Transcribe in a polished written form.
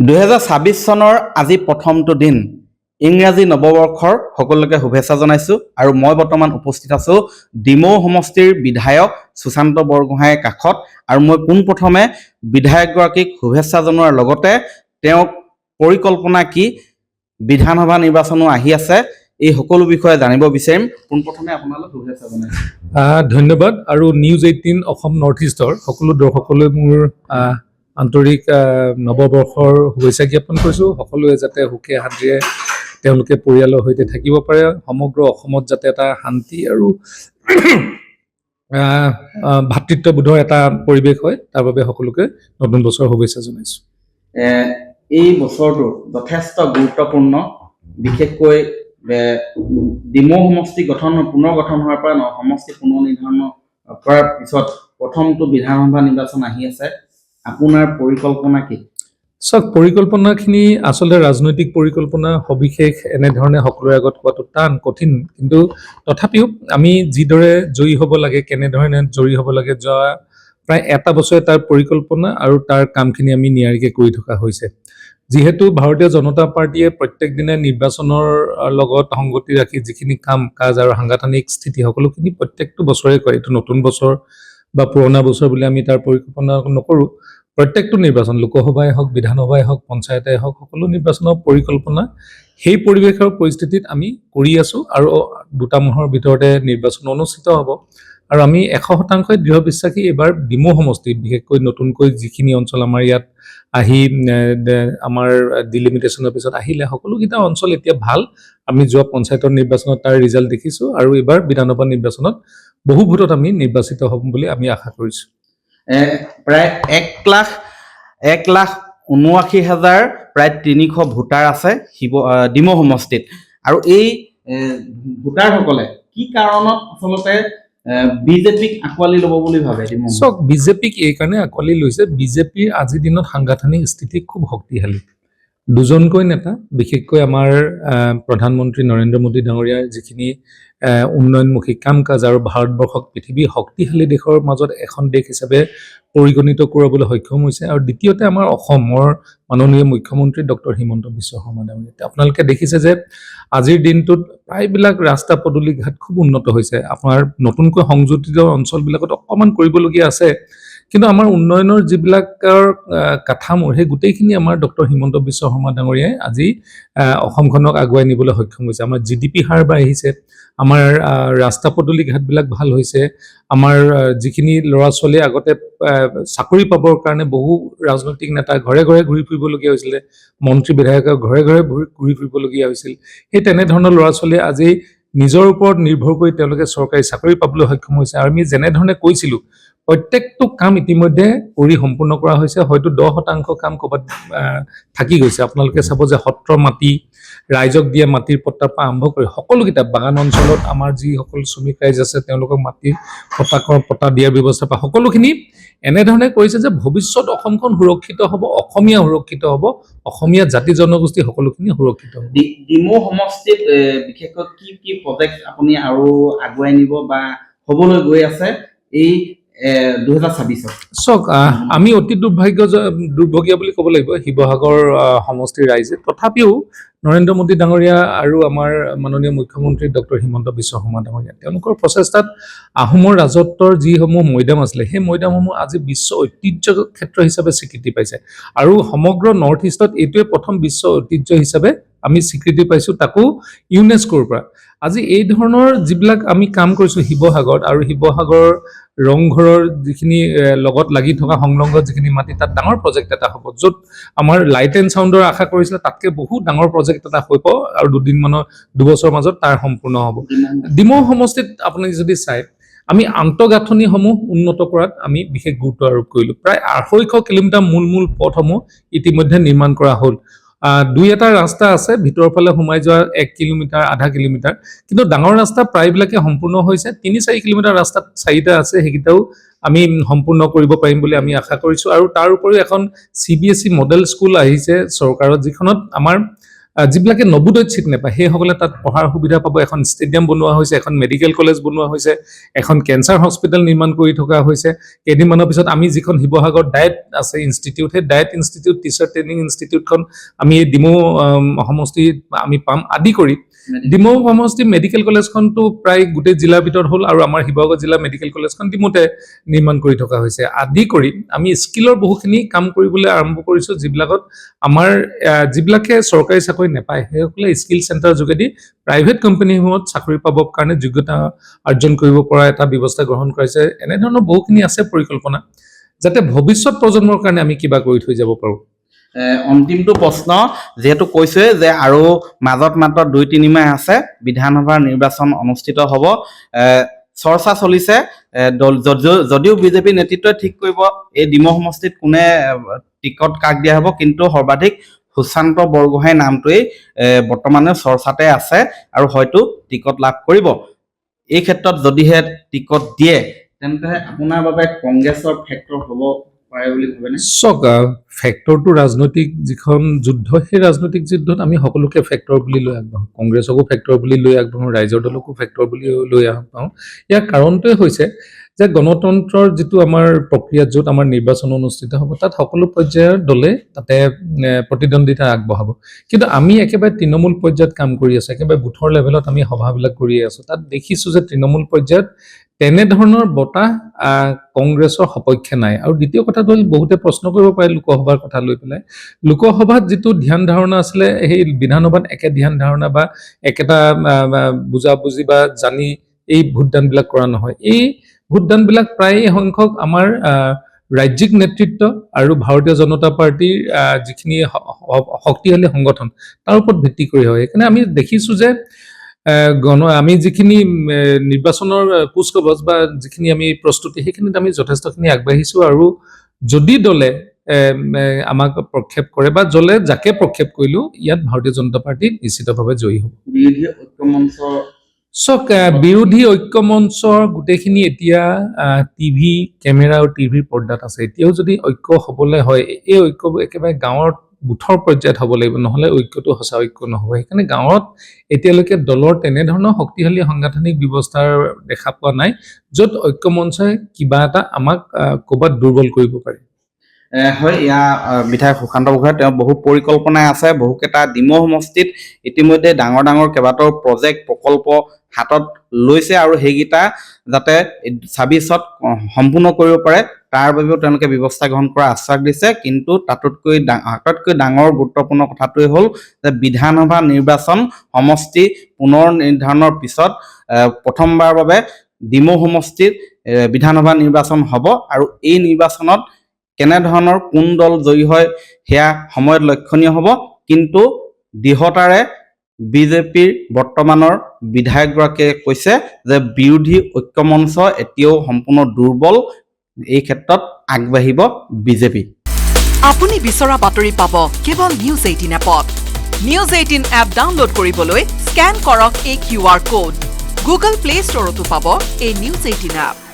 2026 চনৰ আজি প্ৰথমটো দিন ইংৰাজী নৱবৰ্ষৰ সকলোকে শুভেচ্ছা জনাইছোঁ আৰু মই বৰ্তমান উপস্থিত আছোঁ ডিমৌ সমষ্টিৰ বিধায়ক সুশান্ত বৰগোহাঁইৰ কাষত আৰু মই পোনপ্ৰথমে বিধায়কগৰাকীক শুভেচ্ছা জনোৱাৰ লগতে তেওঁক পৰিকল্পনা কি বিধানসভা নিৰ্বাচনো আহি আছে এই সকলো বিষয়ে জানিব বিচাৰিম। পোনপ্ৰথমে আপোনালোক শুভেচ্ছা জনাইছোঁ। ধন্যবাদ আৰু নিউজ 18 অসম নৰ্থ ইষ্টৰ সকলো দৰ্শকলৈ মোৰ আন্তৰিক নৱবৰ্ষৰ শুভেচ্ছা জ্ঞাপন কৰিছোঁ। সকলোৱে যাতে সুখে শান্তিৰে তেওঁলোকে পৰিয়ালৰ সৈতে থাকিব পাৰে, সমগ্ৰ অসমত যাতে এটা শান্তি আৰু ভাতৃত্ববোধৰ এটা পৰিৱেশ হয়, তাৰ বাবে সকলোকে নতুন বছৰৰ শুভেচ্ছা জনাইছোঁ। এই বছৰটো যথেষ্ট গুৰুত্বপূৰ্ণ, বিশেষকৈ ডিমৌ সমষ্টি পুনৰ গঠন হোৱাৰ পৰা সমষ্টি পুনৰ নিৰ্ধাৰণ কৰাৰ পিছত প্ৰথমটো বিধানসভা নিৰ্বাচন আহি আছে। আপোনাৰ পৰিকল্পনা কি? চাওক, পৰিকল্পনাখিনি আচলতে ৰাজনৈতিক পৰিকল্পনা সবিশেষ এনেধৰণে সকলোৰে আগত কোৱাটো কঠিন, কিন্তু তথাপিও আমি যিদৰে জয়ী হ'ব লাগে, কেনেধৰণে জয়ী হ'ব লাগে, যোৱা প্ৰায় এটা বছৰে তাৰ পৰিকল্পনা আৰু তাৰ কামখিনি আমি নিয়াৰিকৈ কৰি থকা হৈছে। যিহেতু ভাৰতীয় জনতা পাৰ্টীয়ে প্ৰত্যেক দিনে নিৰ্বাচনৰ লগত সংগতি ৰাখি যিখিনি কাম কাজ আৰু সাংগঠনিক স্থিতি সকলোখিনি প্ৰত্যেকটো বছৰে কৰে। এইটো নতুন বছৰ বা পুৰণা বছৰ বুলি আমি তাৰ পৰিকল্পনা নকৰোঁ। প্ৰত্যেকটো নিৰ্বাচন, লোকসভাই হওক, বিধানসভাই হওক, পঞ্চায়তেই হওক, সকলো নিৰ্বাচনৰ পৰিকল্পনা সেই পৰিৱেশৰ পৰিস্থিতিত আমি কৰি আছোঁ আৰু 2 মাহৰ ভিতৰতে নিৰ্বাচন অনুষ্ঠিত হ'ব। আৰু আমি 100% দৃঢ় বিশ্বাসী এইবাৰ ডিমৌ সমষ্টি, বিশেষকৈ নতুনকৈ যিখিনি অঞ্চল আমাৰ ইয়াত আহি আমাৰ ডিলিমিটেশ্যনৰ পিছত আহিলে, সকলোকেইটা অঞ্চল এতিয়া ভাল। আমি যোৱা পঞ্চায়তৰ নিৰ্বাচনত তাৰ ৰিজাল্ট দেখিছোঁ আৰু এইবাৰ বিধানসভা নিৰ্বাচনত বহু ভোটত আমি নিৰ্বাচিত হ'ম বুলি আমি আশা কৰিছোঁ। প্ৰায় 1,79,000 প্ৰায় 300 ভোটাৰ আছে ডিমৌ সমষ্টিত, আৰু এই ভোটাৰসকলে কি কাৰণত আচলতে বিজেপিক আঁকোৱালি ল'ব বুলি ভাবে? চাওক, বিজেপিক এই কাৰণে আঁকোৱালি লৈছে, বিজেপিৰ আজিৰ দিনত সাংগঠনিক স্থিতি খুব শক্তিশালী। 2জনকৈ নেতা, বিশেষকৈ আমাৰ প্ৰধানমন্ত্ৰী নৰেন্দ্ৰ মোদী ডাঙৰীয়াৰ যিখিনি উন্নয়নমুখী কাম কাজ আৰু ভাৰতবৰ্ষক পৃথিৱীৰ শক্তিশালী দেশৰ মাজত এখন দেশ হিচাপে পৰিগণিত কৰাবলৈ সক্ষম হৈছে। আৰু দ্বিতীয়তে আমাৰ অসমৰ মাননীয় মুখ্যমন্ত্ৰী ডক্টৰ হিমন্ত বিশ্ব শৰ্মা ডাঙৰীয়া। আপোনালোকে দেখিছে যে আজিৰ দিনটোত প্ৰায়বিলাক ৰাস্তা পদূলি ঘাট খুব উন্নত হৈছে। আপোনাৰ নতুনকৈ সংযোজিত অঞ্চলবিলাকত অকণমান কৰিবলগীয়া আছে, কিন্তু আমাৰ উন্নয়নৰ যিবিলাকৰ কাঠামো সেই গোটেইখিনি আমাৰ ডক্টৰ হিমন্ত বিশ্ব শৰ্মা ডাঙৰীয়াই আজি অসমখনক আগুৱাই নিবলৈ সক্ষম হৈছে। আমাৰ GDP হাৰ বাঢ়িছে, আমাৰ ৰাস্তা পদূলি ঘাটবিলাক ভাল হৈছে, আমাৰ যিখিনি ল'ৰা ছোৱালীয়ে আগতে চাকৰি পাবৰ কাৰণে বহু ৰাজনৈতিক নেতা ঘৰে ঘৰে ঘূৰি ফুৰিবলগীয়া হৈছিলে, মন্ত্ৰী বিধায়কৰ ঘৰে ঘৰে ঘূৰি ফুৰিবলগীয়া হৈছিল, সেই তেনেধৰণৰ ল'ৰা ছোৱালীয়ে আজি নিজৰ ওপৰত নিৰ্ভৰ কৰি তেওঁলোকে চৰকাৰী চাকৰি পাবলৈ সক্ষম হৈছে। আৰু আমি যেনেধৰণে কৈছিলোঁ, প্ৰত্যেকটো কাম ইতিমধ্যে কৰি সম্পূৰ্ণ কৰা হৈছে। হয়তো 10% কাম ক'ৰবাত থাকি গৈছে। আপোনালোকে চাব যে সত্ৰ মাটি, ৰাইজক দিয়া মাটিৰ পট্টাৰ পৰা আৰম্ভ কৰি সকলোকেইটা বাগান অঞ্চলত আমাৰ যিসকল শ্ৰমিক ৰাইজ আছে তেওঁলোকক মাটিৰ পট্টা দিয়াৰ ব্যৱস্থা পৰা সকলোখিনি এনেধৰণে কৰিছে যে ভৱিষ্যত অসমখন সুৰক্ষিত হ'ব, অসমীয়া সুৰক্ষিত হ'ব, অসমীয়া জাতি জনগোষ্ঠী সকলোখিনি সুৰক্ষিত হ'ব। ডিমৌ সমষ্টিত বিশেষকৈ কি প্ৰজেক্ট আপুনি আৰু আগুৱাই নিব বা হ'বলৈ গৈ আছে এই 2026? চাওক, আমি অতি দুৰ্ভগীয়া বুলি ক'ব লাগিব শিৱসাগৰ সমষ্টিৰ ৰাইজে। তথাপিও নৰেন্দ্ৰ মোদী ডাঙৰীয়া আৰু আমাৰ মাননীয় মুখ্যমন্ত্ৰী ডক্টৰ হিমন্ত বিশ্ব শৰ্মা ডাঙৰীয়া তেওঁলোকৰ প্ৰচেষ্টাত আহোমৰ ৰাজত্বৰ যিসমূহ মৈদাম আছিলে সেই মৈদামসমূহ আজি বিশ্ব ঐতিহ্য ক্ষেত্ৰ হিচাপে স্বীকৃতি পাইছে। আৰু সমগ্ৰ নৰ্থ ইষ্টত এইটোৱে প্ৰথম বিশ্ব ঐতিহ্য হিচাপে আমি স্বীকৃতি পাইছোঁ, তাকো ইউনেস্কোৰ পৰা। আজি এই ধৰণৰ যিবিলাক আমি কাম কৰিছোঁ শিৱসাগৰত, আৰু শিৱসাগৰৰ ৰংঘৰৰ যিখিনি লগত লাগি থকা সংলগ্ন যিখিনি মাটি, তাত ডাঙৰ প্ৰজেক্ট এটা হ'ব, য'ত আমাৰ লাইট এণ্ড চাউণ্ডৰ আশা কৰিছিলে তাতকৈ বহুত ডাঙৰ প্ৰজেক্ট এটা হ'ব আৰু 2 বছৰৰ মাজত তাৰ সম্পূৰ্ণ হ'ব। ডিমৌ সমষ্টিত আপুনি যদি চাই, আমি আন্তঃগাঁথনিসমূহ উন্নত কৰাত আমি বিশেষ গুৰুত্ব আৰোপ কৰিলোঁ। প্ৰায় 250 কিলোমিটাৰ মূল পথসমূহ ইতিমধ্যে নিৰ্মাণ কৰা হ'ল। 2-এটা ৰাস্তা আছে ভিতৰৰ ফালে সোমাই যোৱা 1 কিলোমিটাৰ, আধা কিলোমিটাৰ, কিন্তু ডাঙৰ ৰাস্তা প্ৰায়বিলাকে সম্পূৰ্ণ হৈছে। 3-4 কিলোমিটাৰ ৰাস্তাত 4টা আছে, সেইকেইটাও আমি সম্পূৰ্ণ কৰিব পাৰিম বুলি আমি আশা কৰিছোঁ। আৰু তাৰ উপৰিও এখন CBSE মডেল স্কুল আহিছে চৰকাৰত, যিখনত আমাৰ যিবিলাকে নবোদয়ত ছিট নাপায় সেইসকলে তাত পঢ়াৰ সুবিধা পাব। এখন ষ্টেডিয়াম বনোৱা হৈছে, এখন মেডিকেল কলেজ বনোৱা হৈছে, এখন কেঞ্চাৰ হস্পিটেল নিৰ্মাণ কৰি থকা হৈছে। কেইদিনমানৰ পিছত আমি যিখন শিৱসাগৰ ডায়েট আছে ইনষ্টিটিউট, সেই ডায়েট ইনষ্টিটিউট টিচাৰ ট্ৰেইনিং ইনষ্টিটিউটখন আমি এই ডিমৌ সমষ্টিত আমি পাম। আদি কৰি ডিমৌ সমষ্টি মেডিকেল কলেজখনটো প্ৰায় গোটেই জিলাৰ ভিতৰত হ'ল, আৰু আমাৰ শিৱসাগৰ জিলা মেডিকেল কলেজখন ডিমৌতে নিৰ্মাণ কৰি থকা হৈছে। আদি কৰি আমি স্কিলৰ বহুখিনি কাম কৰিবলৈ আৰম্ভ কৰিছোঁ, যিবিলাকত আমাৰ যিবিলাকে চৰকাৰী চাকৰি নাপায় সেইসকলে স্কিল চেণ্টাৰৰ যোগেদি প্ৰাইভেট কোম্পানীসমূহত চাকৰি পাবৰ কাৰণে যোগ্যতা অৰ্জন কৰিব পৰা এটা ব্যৱস্থা গ্ৰহণ কৰিছে। এনেধৰণৰ বহুখিনি আছে পৰিকল্পনা, যাতে ভৱিষ্যত প্ৰজন্মৰ কাৰণে আমি কিবা কৰি থৈ যাব পাৰোঁ। অন্তিমটো প্ৰশ্ন, যিহেতু কৈছোৱে যে আৰু মাজত মাত্ৰ 2-3 মাহ আছে বিধানসভাৰ নিৰ্বাচন অনুষ্ঠিত হ'ব, চৰ্চা চলিছে যদিও বিজেপি নেতৃত্বই ঠিক কৰিব এই ডিমৌ সমষ্টিত কোনে টিকট কাক দিয়া হ'ব, কিন্তু সৰ্বাধিক সুশান্ত বৰগোহাঁই নামটোৱেই বৰ্তমানে চৰ্চাতে আছে আৰু হয়তো টিকট লাভ কৰিব। এই ক্ষেত্ৰত যদিহে টিকট দিয়ে তেন্তে আপোনাৰ বাবে কংগ্ৰেছৰ ফেক্টৰ হ'ব পাৰে বুলি ভাবেনে? চাওক, ফেক্টৰটো ৰাজনৈতিক যিখন যুদ্ধ, সেই ৰাজনৈতিক যুদ্ধত আমি সকলোকে ফেক্টৰ বুলি লৈ আগবাঢ়োঁ। কংগ্ৰেছকো ফেক্টৰ বুলি লৈ আগবাঢ়োঁ, ৰাইজৰ দলকো ফেক্টৰ বুলি লৈ আগবাঢ়োঁ। ইয়াৰ কাৰণটোৱে হৈছে যে গণতন্ত্ৰৰ যিটো আমাৰ প্ৰক্ৰিয়াত য'ত আমাৰ নিৰ্বাচন অনুষ্ঠিত হ'ব, তাত সকলো পৰ্যায়ৰ দলে তাতে প্ৰতিদ্বন্দ্বিতা আগবঢ়াব। কিন্তু আমি একেবাৰে তৃণমূল পৰ্যায়ত কাম কৰি আছোঁ, একেবাৰে বুথৰ লেভেলত আমি সভাবিলাক কৰিয়ে আছোঁ। তাত দেখিছোঁ যে তৃণমূল পৰ্যায়ত তেনেধৰণৰ বঁটা কংগ্ৰেছৰ সপক্ষে নাই। আৰু দ্বিতীয় কথাটো হ'ল, বহুতে প্ৰশ্ন কৰিব পাৰে লোকসভাৰ কথা লৈ পেলাই, লোকসভাত যিটো ধ্যান ধাৰণা আছিলে সেই বিধানসভাত একে ধ্যান ধাৰণা বা একেটা বুজাবুজি বা জানি এই ভোটদানবিলাক কৰা নহয়। এই ভোটদানবিলাক প্ৰায় সংখ্যক আমাৰ ৰাজ্যিক নেতৃত্ব আৰু ভাৰতীয় জনতা পাৰ্টীৰ যিখিনি শক্তিশালী সংগঠন তাৰ ওপৰত ভিত্তি কৰি হয়। সেইকাৰণে আমি দেখিছোঁ যে আমি যিখিনি নিৰ্বাচনৰ কুচকবজ বা যিখিনি আমি প্ৰস্তুতি, সেইখিনিত আমি যথেষ্টখিনি আগবাঢ়িছোঁ। আৰু যদি দলে আমাক প্ৰক্ষেপ কৰে বা দলে যাকে প্ৰক্ষেপ কৰিলেও ইয়াত ভাৰতীয় জনতা পাৰ্টী নিশ্চিতভাৱে জয়ী হ'ব। বিৰোধী ঐক্য মঞ্চৰ বিৰোধী ঐক্য মঞ্চৰ গোটেইখিনি এতিয়া টিভি কেমেৰা আৰু টিভিৰ পৰ্দাত আছে। এতিয়াও যদি ঐক্য হ'বলৈ হয়, এই ঐক্যবোৰ একেবাৰে গাঁৱৰ বুথৰ পৰ্যায়ত হ'ব লাগিব, নহ'লে ঐক্যটো সঁচা ঐক্য নহ'ব। সেইকাৰণে গাঁৱত এতিয়ালৈকে দলৰ তেনেধৰণৰ শক্তিশালী সাংগঠনিক ব্যৱস্থাৰ দেখা পোৱা নাই, য'ত ঐক্য মঞ্চই কিবা এটা আমাক ক'ৰবাত দুৰ্বল কৰিব পাৰে। হয়, বিধায়ক সুশান্ত বৰগোহাঁই তেওঁ বহু পৰিকল্পনাই আছে। বহুকেইটা ডিমৌ সমষ্টিত ইতিমধ্যে ডাঙৰ ডাঙৰ কেইবাটাও প্ৰকল্প হাতত লৈছে, আৰু সেইকেইটা যাতে 26ত সম্পূৰ্ণ কৰিব পাৰে তাৰ বাবেও তেওঁলোকে ব্যৱস্থা গ্ৰহণ কৰাৰ আশ্বাস দিছে। কিন্তু আটাইতকৈ ডাঙৰ গুৰুত্বপূৰ্ণ কথাটোৱে হ'ল যে বিধানসভা নিৰ্বাচন সমষ্টি পুনৰ নিৰ্ধাৰণৰ পিছত প্ৰথমবাৰৰ বাবে ডিমৌ সমষ্টিত বিধানসভা নিৰ্বাচন হ'ব, আৰু এই নিৰ্বাচনত কেনেধৰণৰ কোন দল জয়ী হয় সেয়া সময়ত লক্ষণীয় হ'ব। কিন্তু দৃঢ়তাৰে বিজেপিৰ বৰ্তমানৰ বিধায়কগৰাকীয়ে কৈছে যে বিৰোধী ঐক্য মঞ্চ এতিয়াও সম্পূৰ্ণ দুৰ্বল, এই ক্ষেত্ৰত আগবাঢ়িব বিজেপি। আপুনি বিচৰা বাতৰি পাব কেৱল নিউজ 18 এপত। নিউজ 18 এপ ডাউনলোড কৰিবলৈ স্কেন কৰক এই QR কোড। গুগল প্লে ষ্টৰতো পাব এই নিউজ 18 এপ।